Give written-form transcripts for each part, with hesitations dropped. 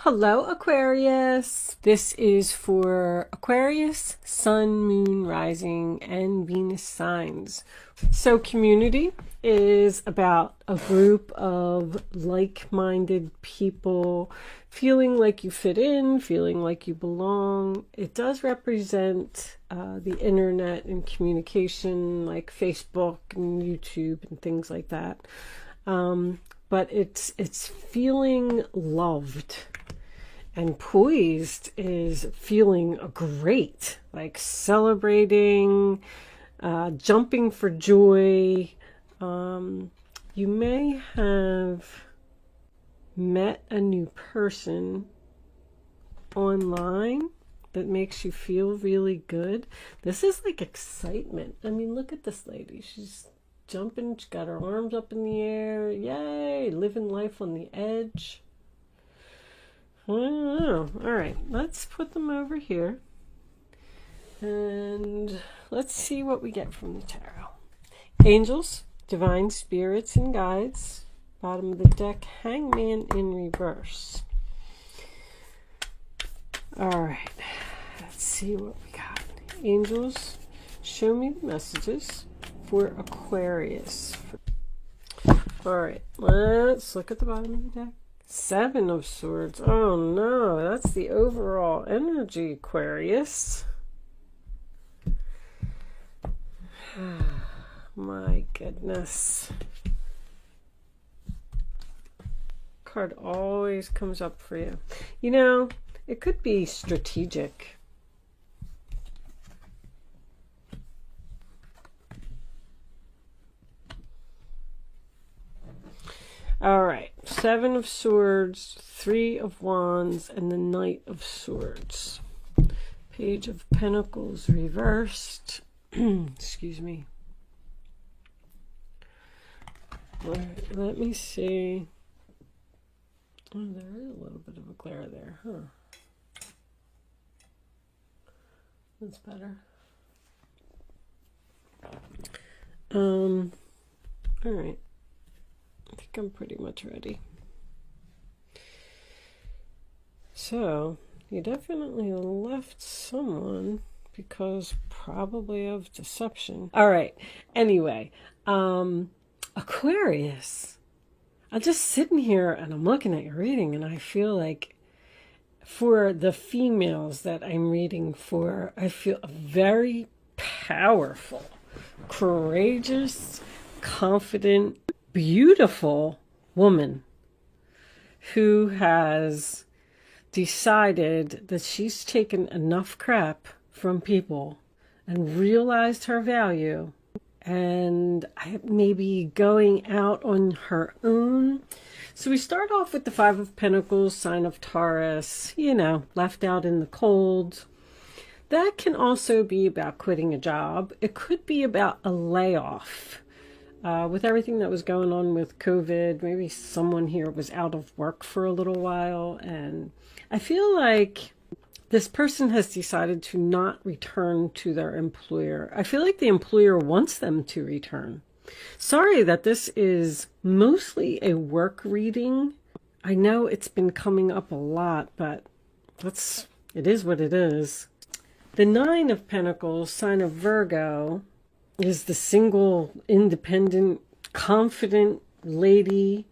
Hello, Aquarius. This is for Aquarius, Sun, Moon, Rising, and Venus signs. So community is about a group of like-minded people feeling like you fit in, feeling like you belong. It does represent the internet and communication like Facebook and YouTube and things like that. But it's feeling loved. And poised is feeling great, like celebrating, jumping for joy. You may have met a new person online that makes you feel really good. This is like excitement. I mean, look at this lady. She's jumping, she's got her arms up in the air. Yay, living life on the edge. I don't know. All right, let's put them over here and let's see what we get from the tarot. Angels, divine spirits and guides. Bottom of the deck, Hangman in reverse. All right, let's see what we got. Angels, show me the messages for Aquarius. All right, let's look at the bottom of the deck. Seven of Swords. Oh no, that's the overall energy, Aquarius. My goodness. Card always comes up for you. You know, it could be strategic. All right, Seven of Swords, Three of Wands, and the Knight of Swords. Page of Pentacles reversed. Excuse me. All right, let me see. Oh, there is a little bit of a glare there, huh? That's better. All right. I think I'm pretty much ready. So, you definitely left someone because probably of deception. All right. Anyway, Aquarius. I'm just sitting here and I'm looking at your reading and I feel like for the females that I'm reading for, I feel very powerful, courageous, confident, beautiful woman who has decided that she's taken enough crap from people and realized her value and maybe going out on her own. So we start off with the Five of Pentacles, sign of Taurus, you know, left out in the cold. That can also be about quitting a job. It could be about a layoff. With everything that was going on with COVID, maybe someone here was out of work for a little while. And I feel like this person has decided to not return to their employer. I feel like the employer wants them to return. Sorry that this is mostly a work reading. I know it's been coming up a lot, but it is what it is. The Nine of Pentacles, sign of Virgo, is the single, independent, confident lady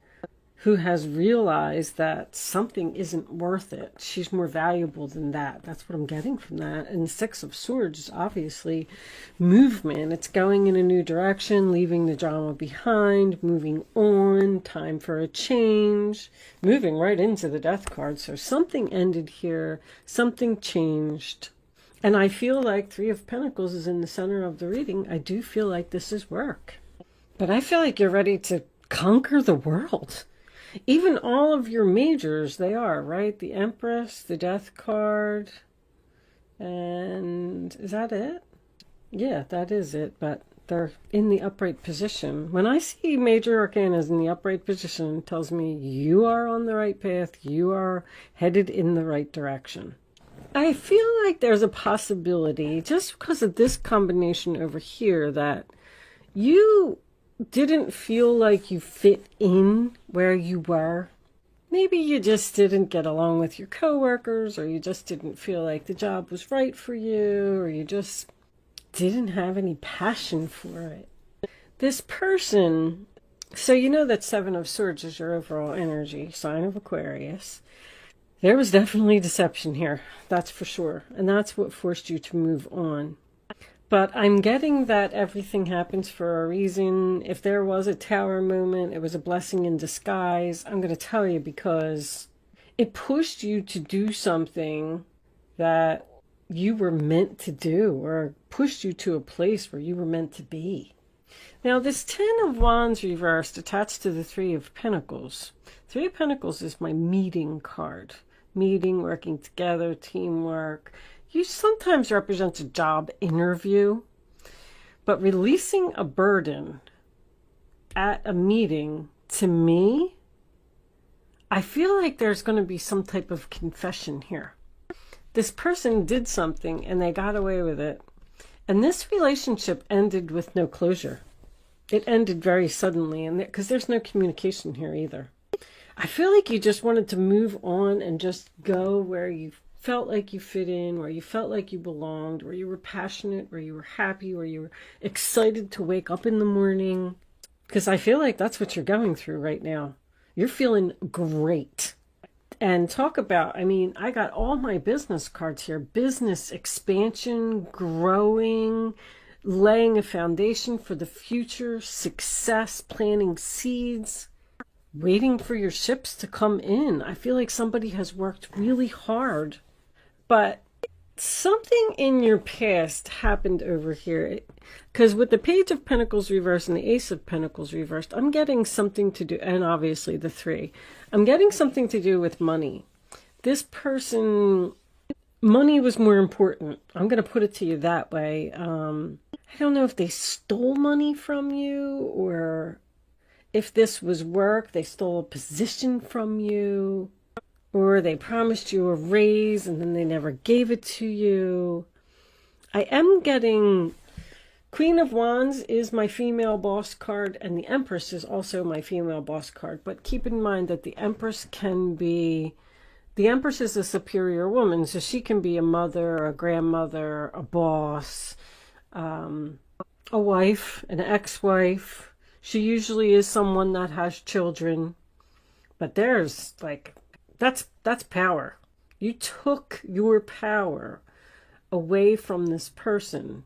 who has realized that something isn't worth it. She's more valuable than that. That's what I'm getting from that. And the Six of Swords is obviously movement. It's going in a new direction, leaving the drama behind, moving on, time for a change, moving right into the Death card. So something ended here, something changed. And I feel like Three of Pentacles is in the center of the reading. I do feel like this is work. But I feel like you're ready to conquer the world. Even all of your majors, they are, right? The Empress, the Death card. And is that it? Yeah, that is it. But they're in the upright position. When I see major arcanas in the upright position, it tells me you are on the right path. You are headed in the right direction. I feel like there's a possibility, just because of this combination over here, that you didn't feel like you fit in where you were. Maybe you just didn't get along with your coworkers, or you just didn't feel like the job was right for you, or you just didn't have any passion for it. This person, so you know that Seven of Swords is your overall energy, sign of Aquarius. There was definitely deception here, that's for sure. And that's what forced you to move on. But I'm getting that everything happens for a reason. If there was a tower moment, it was a blessing in disguise. I'm going to tell you, because it pushed you to do something that you were meant to do, or pushed you to a place where you were meant to be. Now, this Ten of Wands reversed attached to the Three of Pentacles. Three of Pentacles is my meeting card. Meeting, working together, teamwork. You sometimes represent a job interview, but releasing a burden at a meeting, to me, I feel like there's going to be some type of confession here. This person did something and they got away with it. And this relationship ended with no closure. It ended very suddenly, and because there's no communication here either. I feel like you just wanted to move on and just go where you felt like you fit in, where you felt like you belonged, where you were passionate, where you were happy, where you were excited to wake up in the morning. Because I feel like that's what you're going through right now. You're feeling great. And talk about, I mean, I got all my business cards here. Business expansion, growing, laying a foundation for the future, success, planting seeds, waiting for your ships to come in. I feel like somebody has worked really hard, but something in your past happened over here. Because with the Page of Pentacles reversed and the Ace of Pentacles reversed, I'm getting something to do, and obviously the Three, I'm getting something to do with money. This person, money was more important. I'm going to put it to you that way. I don't know if they stole money from you, or if this was work, they stole a position from you, or they promised you a raise and then they never gave it to you. I am getting Queen of Wands is my female boss card, and the Empress is also my female boss card. But keep in mind that the Empress can be, the Empress is a superior woman, so she can be a mother, a grandmother, a boss, a wife, an ex-wife. She usually is someone that has children. But there's like, that's power. You took your power away from this person.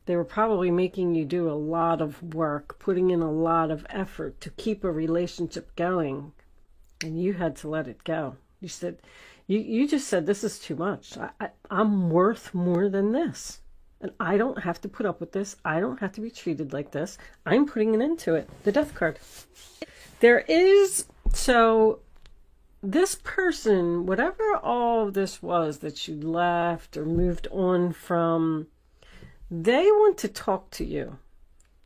They were probably making you do a lot of work, putting in a lot of effort to keep a relationship going. And you had to let it go. You said, you just said, this is too much. I'm worth more than this. And I don't have to put up with this. I don't have to be treated like this. I'm putting an end to it. The Death card. There is, so this person, whatever all of this was that you left or moved on from, they want to talk to you.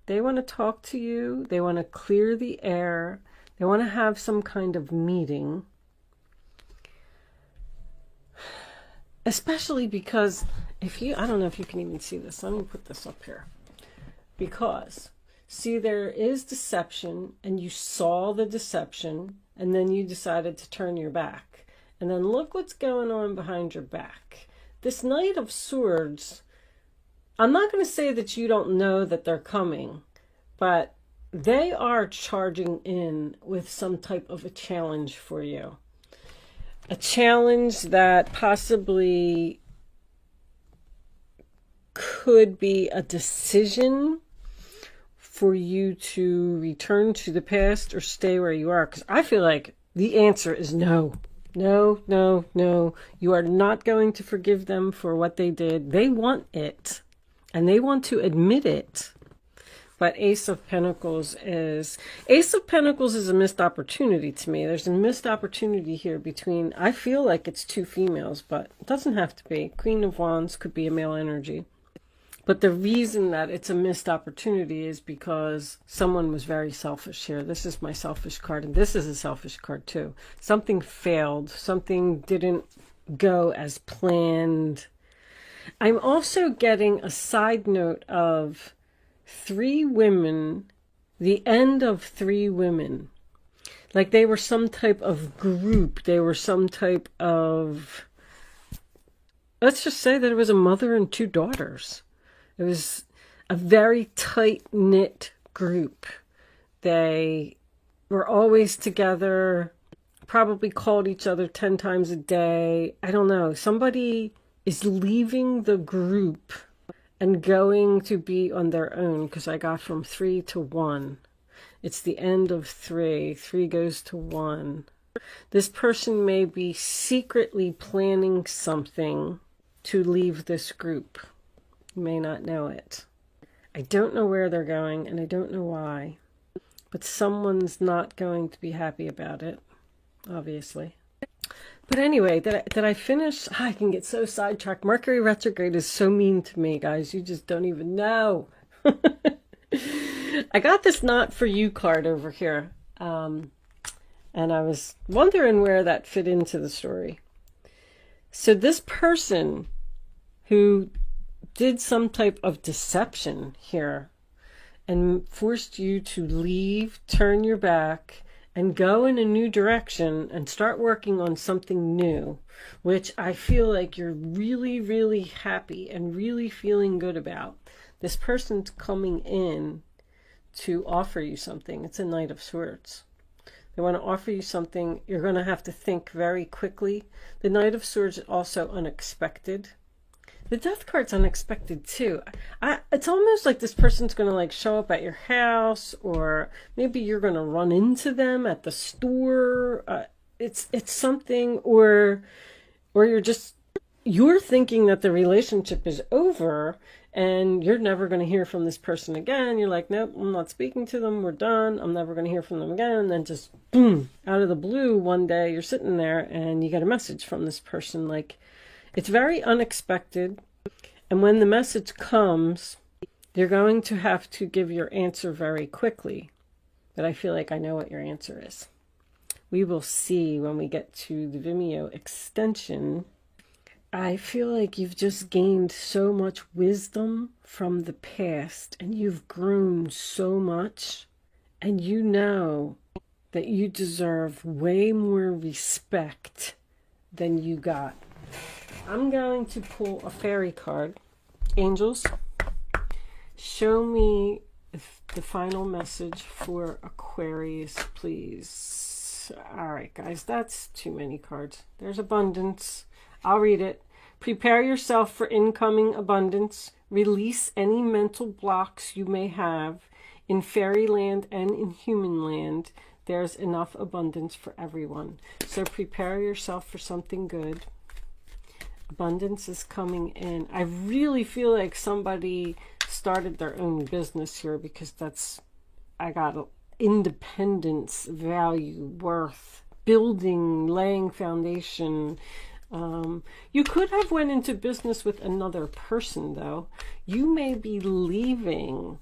They want to talk to you. They want to clear the air. They want to have some kind of meeting. Especially because if you, I don't know if you can even see this. Let me put this up here. Because, see, there is deception, and you saw the deception, and then you decided to turn your back. And then look what's going on behind your back. This Knight of Swords, I'm not going to say that you don't know that they're coming, but they are charging in with some type of a challenge for you. A challenge that possibly could be a decision for you to return to the past or stay where you are. Because I feel like the answer is no. No, no, no. You are not going to forgive them for what they did. They want it. And they want to admit it. But Ace of Pentacles is a missed opportunity to me. There's a missed opportunity here between, I feel like it's two females, but it doesn't have to be. Queen of Wands could be a male energy. But the reason that it's a missed opportunity is because someone was very selfish here. This is my selfish card, and this is a selfish card too. Something failed. Something didn't go as planned. I'm also getting a side note of 3 women, the end of 3 women. Like they were some type of group. They were some type of, let's just say that it was a mother and two daughters. It was a very tight-knit group. They were always together, probably called each other 10 times a day. I don't know. Somebody is leaving the group and going to be on their own, because I got from 3 to 1. It's the end of 3. 3 goes to 1. This person may be secretly planning something to leave this group. You may not know it. I don't know where they're going, and I don't know why. But someone's not going to be happy about it, obviously. But anyway, did I finish? I can get so sidetracked. Mercury retrograde is so mean to me, guys. You just don't even know. I got this Not For You card over here. And I was wondering where that fit into the story. So this person who did some type of deception here and forced you to leave, turn your back, and go in a new direction and start working on something new, which I feel like you're really, really happy and really feeling good about. This person's coming in to offer you something. It's a Knight of Swords. They want to offer you something. You're going to have to think very quickly. The Knight of Swords is also unexpected. The Death card's unexpected too. It's almost like this person's going to like show up at your house, or maybe you're going to run into them at the store. It's something, or you're thinking that the relationship is over and you're never going to hear from this person again. You're like, nope, I'm not speaking to them. We're done. I'm never going to hear from them again. And then just boom, out of the blue, one day you're sitting there and you get a message from this person. Like, it's very unexpected. And when the message comes, you're going to have to give your answer very quickly. But I feel like I know what your answer is. We will see when we get to the Vimeo extension. I feel like you've just gained so much wisdom from the past, and you've grown so much, and you know that you deserve way more respect than you got. I'm going to pull a fairy card. Angels, show me the final message for Aquarius, please. All right, guys, that's too many cards. There's abundance. I'll read it. Prepare yourself for incoming abundance. Release any mental blocks you may have. In fairyland and in human land, there's enough abundance for everyone. So prepare yourself for something good. Abundance is coming in. I really feel like somebody started their own business here, because I got independence, value, worth, building, laying foundation. You could have went into business with another person, though. You may be leaving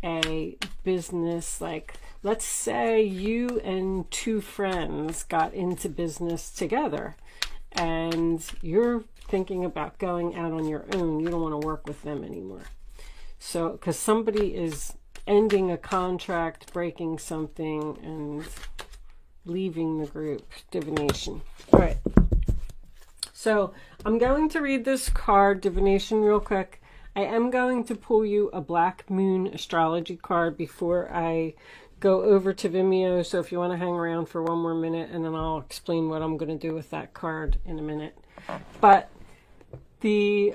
a business, like, let's say you and two friends got into business together, and you're thinking about going out on your own. You don't want to work with them anymore. So, because somebody is ending a contract, breaking something, and leaving the group. Divination. All right. So, I'm going to read this card, Divination, real quick. I am going to pull you a Black Moon astrology card before I go over to Vimeo. So, if you want to hang around for one more minute, and then I'll explain what I'm going to do with that card in a minute. But the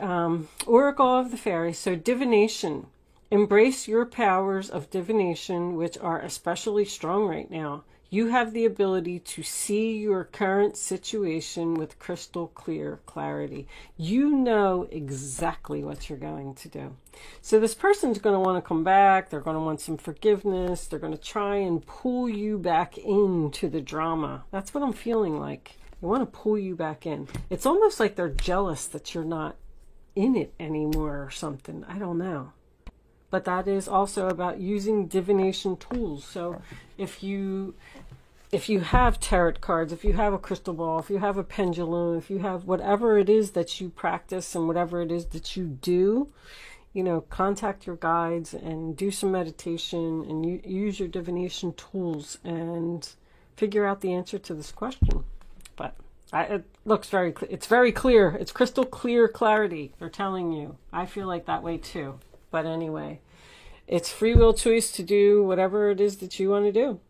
Oracle of the Fairies. So divination. Embrace your powers of divination, which are especially strong right now. You have the ability to see your current situation with crystal clear clarity. You know exactly what you're going to do. So this person's going to want to come back. They're going to want some forgiveness. They're going to try and pull you back into the drama. That's what I'm feeling like. They want to pull you back in. It's almost like they're jealous that you're not in it anymore or something. I don't know. But that is also about using divination tools. So if you have tarot cards, if you have a crystal ball, if you have a pendulum, if you have whatever it is that you practice and whatever it is that you do, you know, contact your guides and do some meditation and use your divination tools and figure out the answer to this question. But it looks very clear. It's very clear. It's crystal clear clarity. They're telling you. I feel like that way too. But anyway, it's free will choice to do whatever it is that you want to do.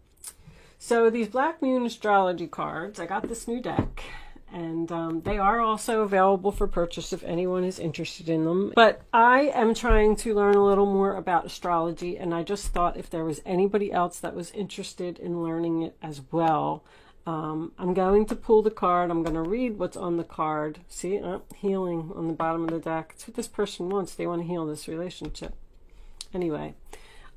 So these Black Moon astrology cards, I got this new deck, and they are also available for purchase if anyone is interested in them. But I am trying to learn a little more about astrology, and I just thought if there was anybody else that was interested in learning it as well, I'm going to pull the card. I'm going to read what's on the card. See, healing on the bottom of the deck. It's what this person wants. They want to heal this relationship. Anyway,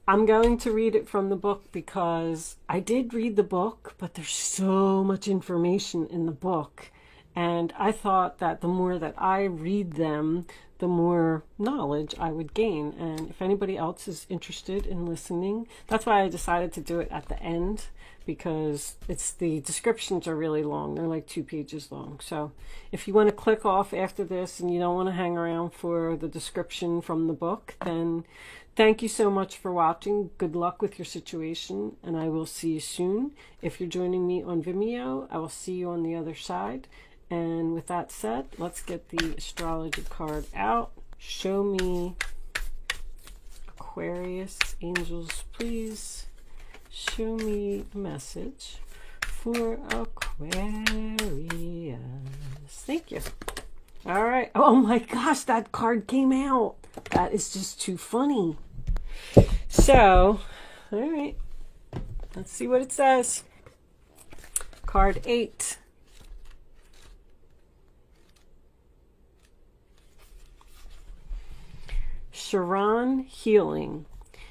I'm going to read it from the book because I did read the book, but there's so much information in the book. And I thought that the more that I read them, the more knowledge I would gain. And if anybody else is interested in listening, that's why I decided to do it at the end, because the descriptions are really long. They're like 2 pages long. So if you want to click off after this and you don't want to hang around for the description from the book, then thank you so much for watching. Good luck with your situation, and I will see you soon. If you're joining me on Vimeo, I will see you on the other side. And with that said, let's get the astrology card out. Show me, Aquarius, angels, please. Show me a message for Aquarius. Thank you. All right. Oh my gosh, that card came out. That is just too funny. So, all right. Let's see what it says. Card 8. Chiron, healing.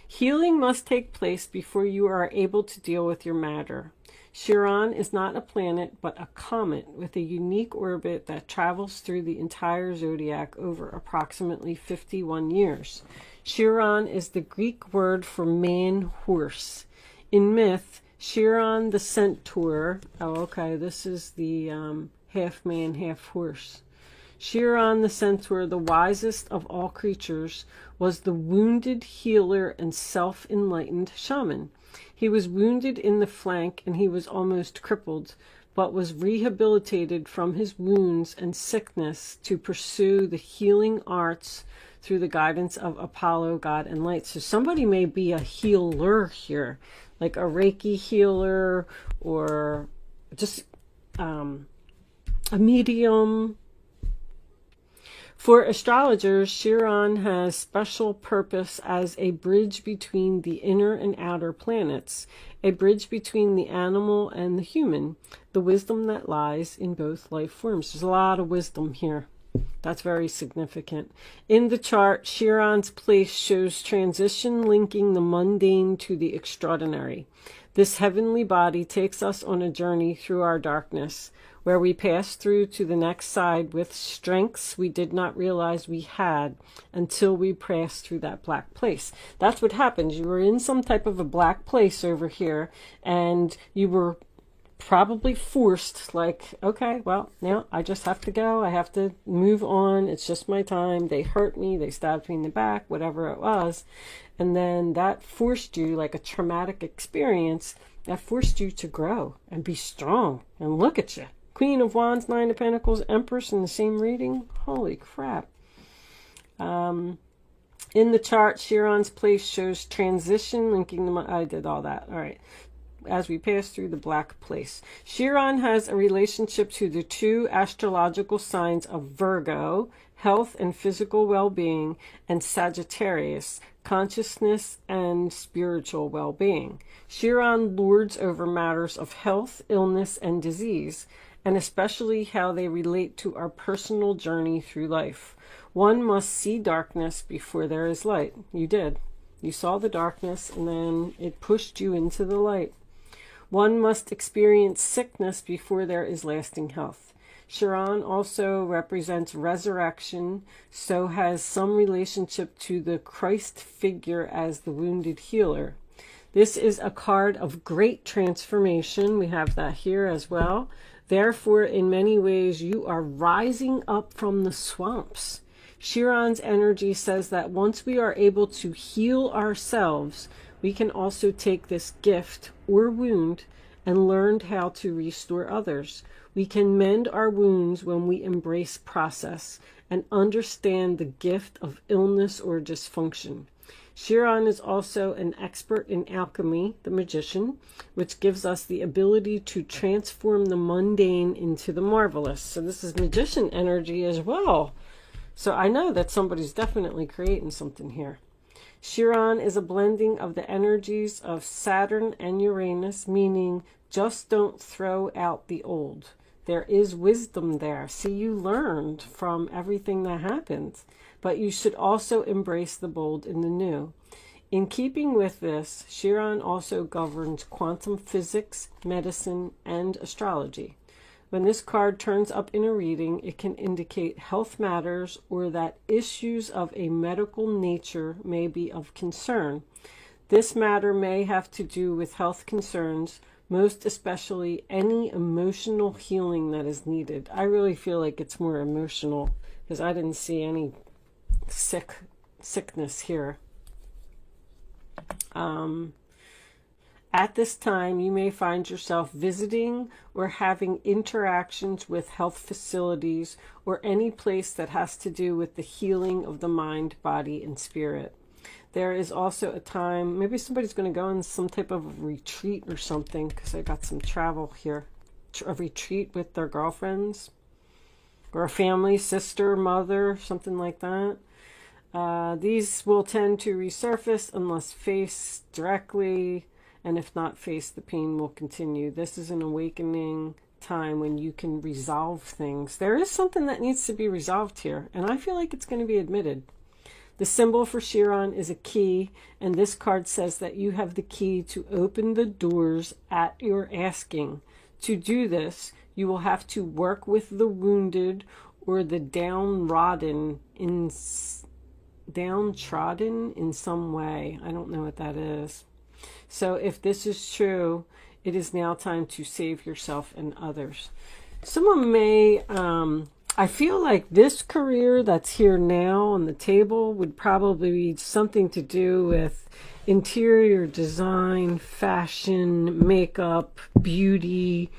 Healing must take place before you are able to deal with your matter. Chiron is not a planet, but a comet with a unique orbit that travels through the entire zodiac over approximately 51 years. Chiron is the Greek word for man-horse. In myth, Chiron the centaur, this is the half man, half horse. Chiron the centaur, the wisest of all creatures, was the wounded healer and self-enlightened shaman. He was wounded in the flank and he was almost crippled, but was rehabilitated from his wounds and sickness to pursue the healing arts through the guidance of Apollo, God, and light. So somebody may be a healer here, like a Reiki healer or just a medium. For astrologers, Chiron has special purpose as a bridge between the inner and outer planets, a bridge between the animal and the human, the wisdom that lies in both life forms. There's a lot of wisdom here. That's very significant. In the chart, Chiron's place shows transition linking the mundane to the extraordinary. This heavenly body takes us on a journey through our darkness, where we pass through to the next side with strengths we did not realize we had until we passed through that black place. That's what happens. You were in some type of a black place over here, and you were probably forced, like, okay, well, now I just have to go. I have to move on. It's just my time. They hurt me. They stabbed me in the back, whatever it was. And then that forced you, like a traumatic experience, that forced you to grow and be strong. And look at you. Queen of Wands, Nine of Pentacles, Empress in the same reading. Holy crap. In the chart, Chiron's place shows transition, linking the... I did all that. All right. As we pass through the black place. Chiron has a relationship to the 2 astrological signs of Virgo, health and physical well-being, and Sagittarius, consciousness and spiritual well-being. Chiron lords over matters of health, illness, and disease, and especially how they relate to our personal journey through life. One must see darkness before there is light. You did. You saw the darkness, and then it pushed you into the light. One must experience sickness before there is lasting health. Chiron also represents resurrection, so has some relationship to the Christ figure as the wounded healer. This is a card of great transformation. We have that here as well. Therefore, in many ways, you are rising up from the swamps. Chiron's energy says that once we are able to heal ourselves, we can also take this gift or wound and learned how to restore others. We can mend our wounds when we embrace process and understand the gift of illness or dysfunction. Chiron is also an expert in alchemy, the magician, which gives us the ability to transform the mundane into the marvelous. So this is magician energy as well. So I know that somebody's definitely creating something here. Chiron is a blending of the energies of Saturn and Uranus, meaning just don't throw out the old. There is wisdom there. See, you learned from everything that happened, but you should also embrace the bold in the new. In keeping with this, Chiron also governs quantum physics, medicine, and astrology. When this card turns up in a reading, it can indicate health matters or that issues of a medical nature may be of concern. This matter may have to do with health concerns, most especially any emotional healing that is needed. I really feel like it's more emotional because I didn't see any sickness here. At this time, you may find yourself visiting or having interactions with health facilities or any place that has to do with the healing of the mind, body, and spirit. There is also a time, maybe somebody's going to go on some type of retreat or something, because I got some travel here. A retreat with their girlfriends or a family, sister, mother, something like that. These will tend to resurface unless faced directly, and if not faced, the pain will continue. This is an awakening time when you can resolve things. There is something that needs to be resolved here, and I feel like it's going to be admitted. The symbol for Chiron is a key, and this card says that you have the key to open the doors at your asking. To do this, you will have to work with the wounded or the downtrodden in some way. I don't know what that is. So if this is true, it is now time to save yourself and others. Someone may, I feel like this career that's here now on the table would probably be something to do with interior design, fashion, makeup, beauty,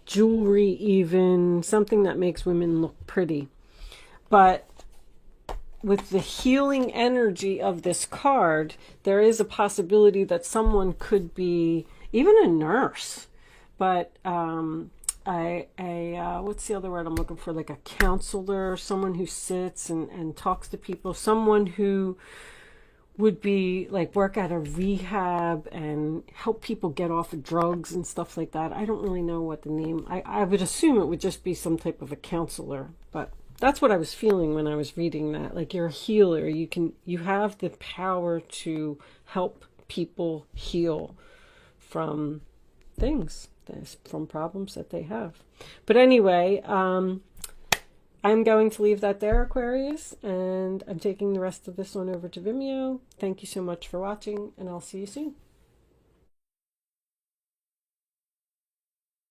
jewelry even, something that makes women look pretty. But with the healing energy of this card, there is a possibility that someone could be even a nurse, but what's the other word I'm looking for? Like a counselor, someone who sits and talks to people, someone who would be like work at a rehab and help people get off of drugs and stuff like that. I don't really know what the name, I would assume it would just be some type of a counselor, but that's what I was feeling when I was reading that. Like you're a healer. You have the power to help people heal from things, from problems that they have. But anyway, I'm going to leave that there, Aquarius, and I'm taking the rest of this one over to Vimeo. Thank you so much for watching, and I'll see you soon.